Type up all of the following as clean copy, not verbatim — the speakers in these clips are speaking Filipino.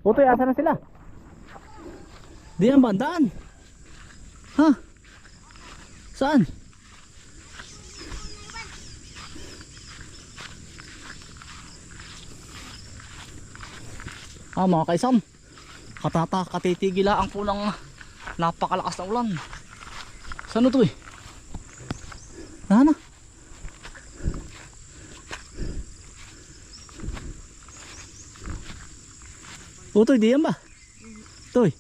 Utoy, asa na sila? Di ang bandaan. Ha? Saan? Mga kaisam, katitigilaan po ng napakalakas na ulan. Saan ito eh? Nana? Utoy, di yan ba? Utoy.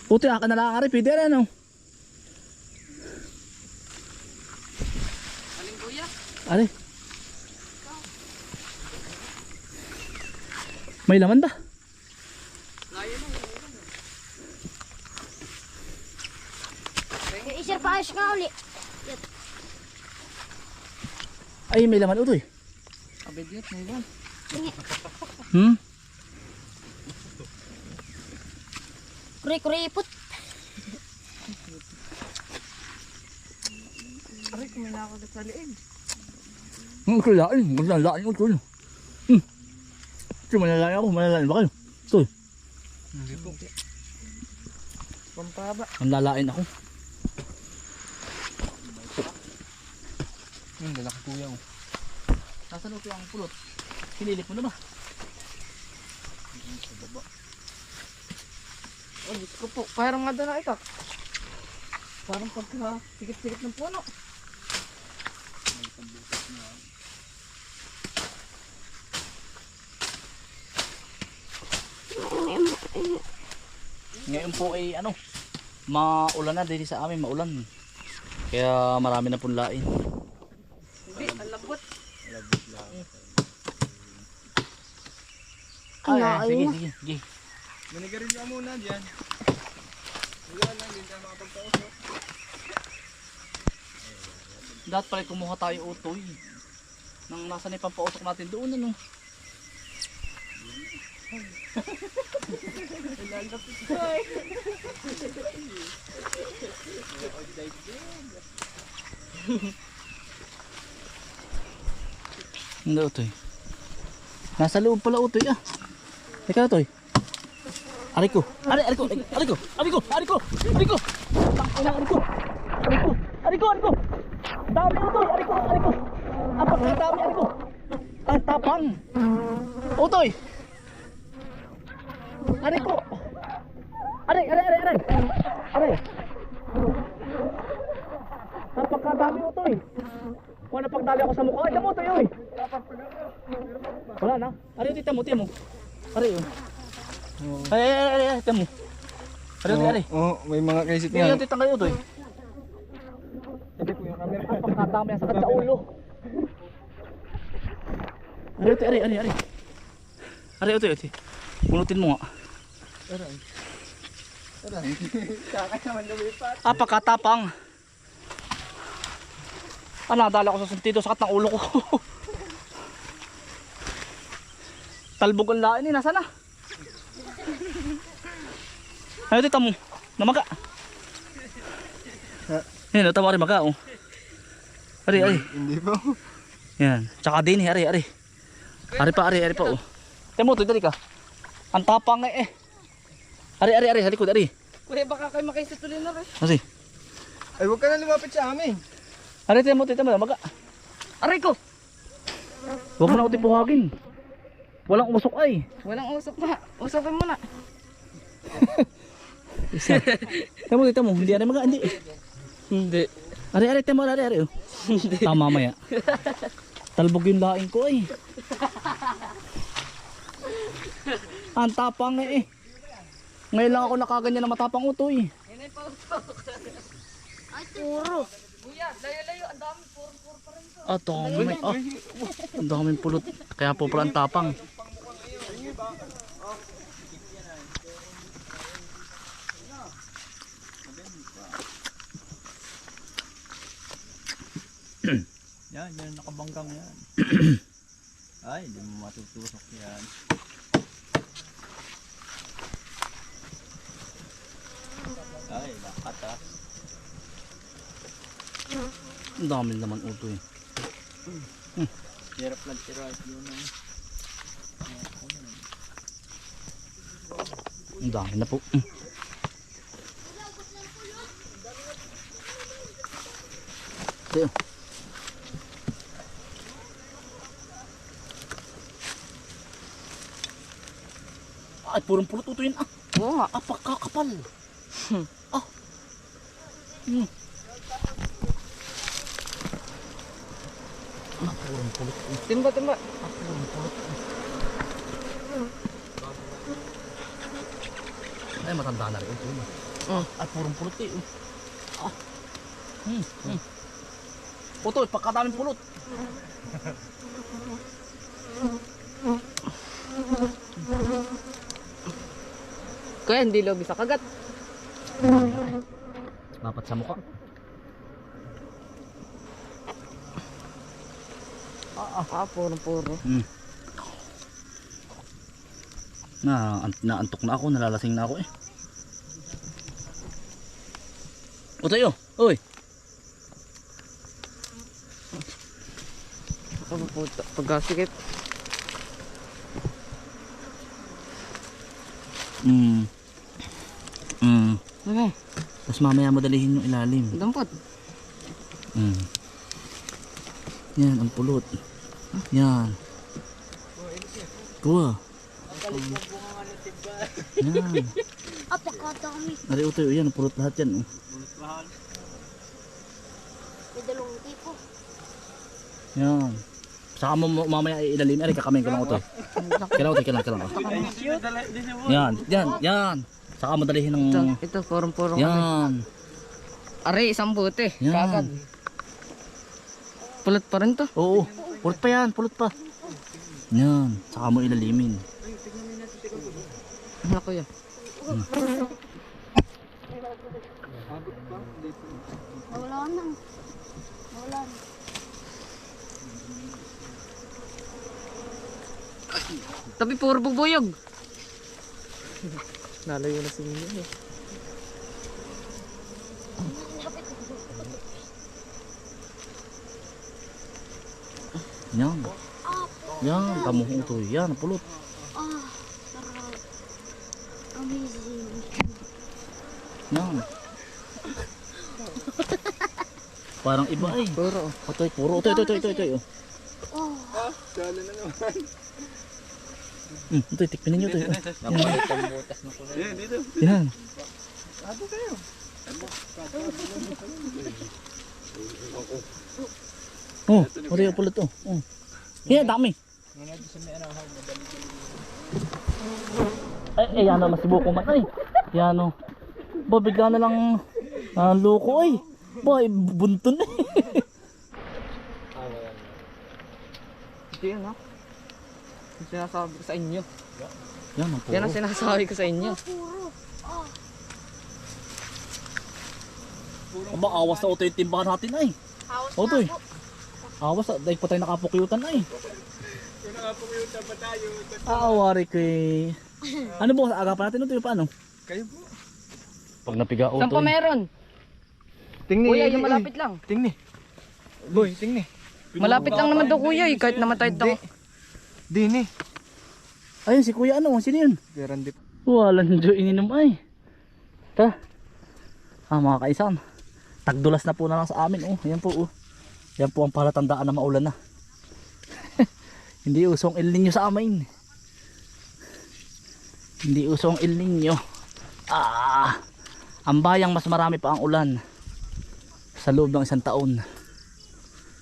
Utoy, akan na lang ari, pwede rin ano? Aling kuya? Ari. May laman ba? Isir pa ayos nga uli. Ay, may laman utoy. Abediyot, may iwan. Kuri-kuripot. Aray, kuminakagat sa liig. Malalain utoy. Malalain ako, malalain ba kayo? Utoy. Hindi po. Pampaba. Malalain ako. Lalaki kuya ko. Nasaan utoy ang pulot? Pinilit mo na ba? Oh, Diyos ko po. Parang nga doon na ito. Parang pagka sikit-sikit ng puno. Ngayon po ay ano, maulan na dito sa amin, maulan. Kaya marami na pong lain. Hindi, ang lambot. Sige. Manigarin ka muna dyan. Wala lang, hindi tayo makapagpausok. Dapat pala kumuha tayo utoy. Nang nasa na yung pampausok natin doon ano. Hindi utoy. Nasa loob pala utoy ah. Teka utoy. Ariko. Ariko. Dami utoy, ariko. Apakadami ariko. Ang tapang. Utoy. Ariko. Aray. Apakadami utoy. Wala pagdali ako sa mukha. Ay, tamo utoy, oy. Wala na. Ari, tita mo. Ari, oh. Ay, tamo. Ari. Oo, may mga kaisit Hindi yung titang kayo utoy. Apakadami ang sakit sa ulo. Ari. Ari, utoy. Punutin mo nga. Aray. Kakay naman lumipat. Apakatapang. Nadala ko sa sentido, sakit ng ulo ko. Talbog ang lain eh, nasa na? Ay, tita mo, namaga. Yan, tama rin maga, oh. Ari. Hindi po. Yan, tsaka din eh, ari. Ari pa, oh. Temo, dali ka. Ang tapang eh. Ari, sa likod, ari. Kuya, baka kayo makaisip tuloy na rin. Kasi, Ay, huwag ka na lumapit sa amin. ari, temo, namaga. Aray ko! Huwag mo na uti buhagin. Walang umusok ay. Walang usok na. Usapin mo na. Isa. Temo, hindi ari maga, hindi. Hindi. Ari, temo, ari. Oh. Tama maya. Talbog yung laing ko ay. Ang tapang eh. Ngayon lang ako nakaganyan na matapang utoy. Yan ay pa-usok. Ay, puro. Kuya, layo-layo. Ang dami. Puro pa rin to. Ang daming pulot. Kaya po pala ang tapang. Yan, nakabanggang yan. Ay, hindi mo matutusok yan. Ay, nakatas. Ang dami naman utoy. Hirap lang tira yun. Ang dami na po. Ito yun. Ay, purong pulot ito yun. Oo nga. Pagkakapal. Purong pulot. Timba, timba. Purong pulot. Ay, matanda na rin ito. Ay, purong pulot eh. Puto, pagkadaming pulot. Kaya hindi lobi sa kagat. Dapat sa mukha. Puro. Naantok na ako, nalalasing na ako eh. O tayo, oy. Ano po, pagkasikip. Okay. Tapos mamaya mo dalihin yung ilalim. Dampot. Yan, ang pulot. Yan. Kuha. Yan. Apakadami. Ari utoy, yan, pulot lahat yan. May dalawang tipo. Yan. Saka mo mamaya ilalim, ari kakamin ko lang utoy. Kailangan. Yan. Saka mo dalihin ng... Ito, puro. Yan. Are, isang bote. Yan. Kagad. Pulot pa rin to. Oo, pulot pa yan, pulot pa. Yan, saka mo ilalimin. Ano kuya? Wala na. Tapi puro bubuyog. Nalayo na si Milo eh. Yan. Yan, kamuhong ito. Yan, pulot. Sarap. Amazing. Yan. Parang iba eh. Puro. Ito'y puro. Ito. Dala na naman. Ito'y, tikpinin nyo ito. Napalit ang butas na kulay. Yan, dito. Yan. Ano kayo? Oh, ito yung pulot oh. Yan, dami. Yan na masibuko man ay. Yan o. Ba, bigla na lang loko ay. Ba, buntun eh. Ito yun ha. Yung sinasabi ko sa inyo. Yan ang puro. Yan ang sinasabi ko sa inyo. Aba, awas na ito yung timbahan natin ay. Otoy. Awas, dahil pa tayo nakapukyutan ay. Kung nakapukyutan pa tayo. Aawari kay... Ano ba, agapan natin ito yung paano? Kayo po. Pag napiga Saan pa meron? Tingni. Kuya, yung malapit lang. Tingni. Boy, tingni. Malapit lang naman daw kuya eh. Kahit namatay ito. Dini. Ayun, si kuya ano, sino yun? Garandip. Walang jo ininom ay. Ta. Mga kaisan. Tagdulas na po na lang sa amin oh. Ayan po oh. Yan po ang palatandaan na maulan na. Hindi usong El Nino sa amin. Hindi usong El Nino. Ang bayang mas marami pa ang ulan sa loob ng isang taon.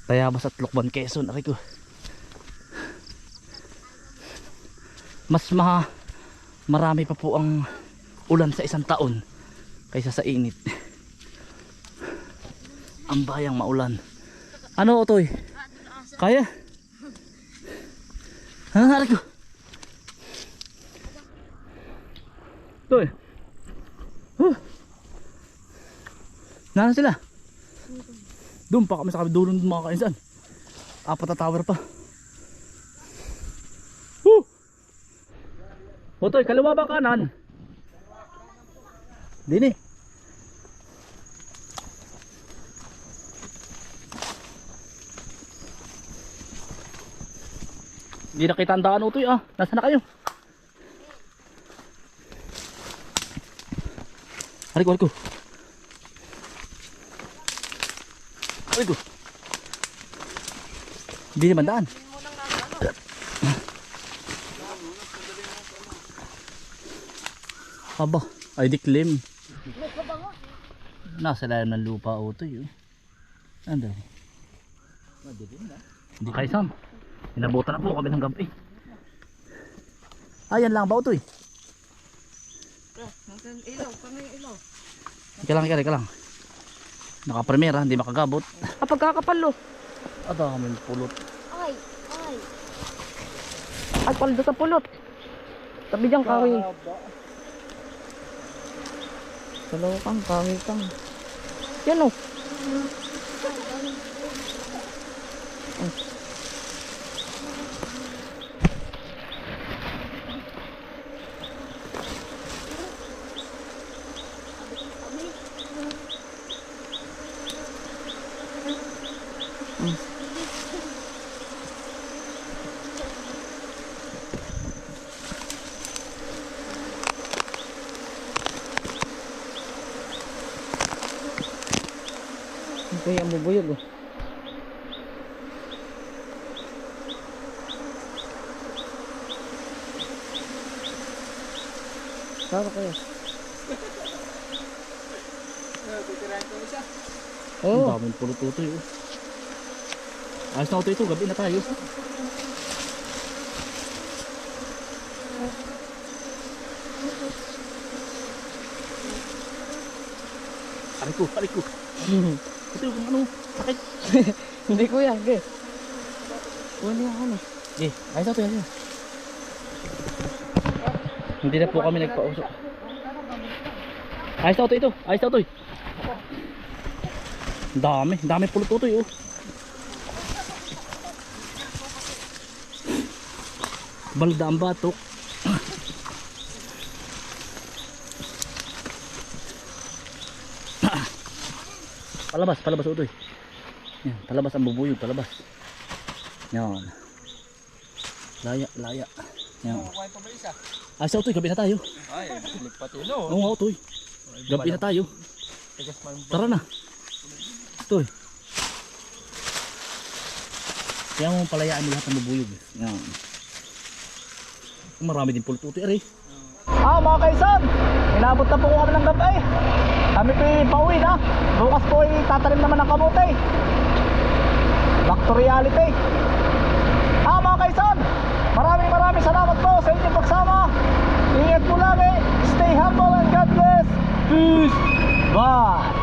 Tayabas at Lukban, Quezon. Aray ko. Mas marami pa po ang ulan sa isang taon kaysa sa init. Ang bayang maulan. Ano Otoy? Kaya? Aray ko. Otoy. Nana sila? Doon pa kami sa kabidulong mga kainsan. 4 na tower pa. Otoy, kaliwa ba kanan? Dini. Hindi nakita ang daan utoy ah. Nasaan na kayo? Aliko, aliko. Aliko. Hindi naman daan. Aba, ay diklim. Nasa lalim ng lupa utoy. Oh. Ando. Hindi kaisan. Inabutan na po kami ng gabi. Ayan lang ba utoy? Nasaan ilaw? Kami ilaw. Ika lang. Naka-premiere, hindi makagabot. Kapag kakapalo. Adaming pulot. Ay. Ay, paldo sa pulot. Tabi dyan, kahoy. Dalawa kang, kahoy kang. Yan o. Kaya ang bubuyog oh. Saan kaya? Titirahin ko isa. Ang Oo. daming pulot utoy. Oh. Ayos na utoy ito, gabi na tayo. Aliko. Ito yung ano, sakit. Hindi kuya, okay. Wala yung ano. Eh, ayos na ito yan. Hindi na po kami nagpausok. Ayos na ito. Ang dami pulot ito oh. Balda ang batok. Palabas utoy. Yan, palabas ang bubuyog, palabas. Yan. Laya. Yan. Kukuhain pa ba isa? Asa utoy, gabi na tayo. Ay, nagpati no. Oo nga utoy. Gabi na tayo. Tigas man. Tara na. Utoy. Kaya mo palayaan mo lahat ng bubuyog. Yan. Marami din pulot utoy, aray. Mga kaisan, inabot na po kami ng gabi. Kami po pauwi na. Bukas po ay tatanim naman ng kamote. Back to reality. Mga kaisan, maraming salamat po sa inyong pagsama. Ingat po lagi. Stay humble and God bless. Peace. Bye.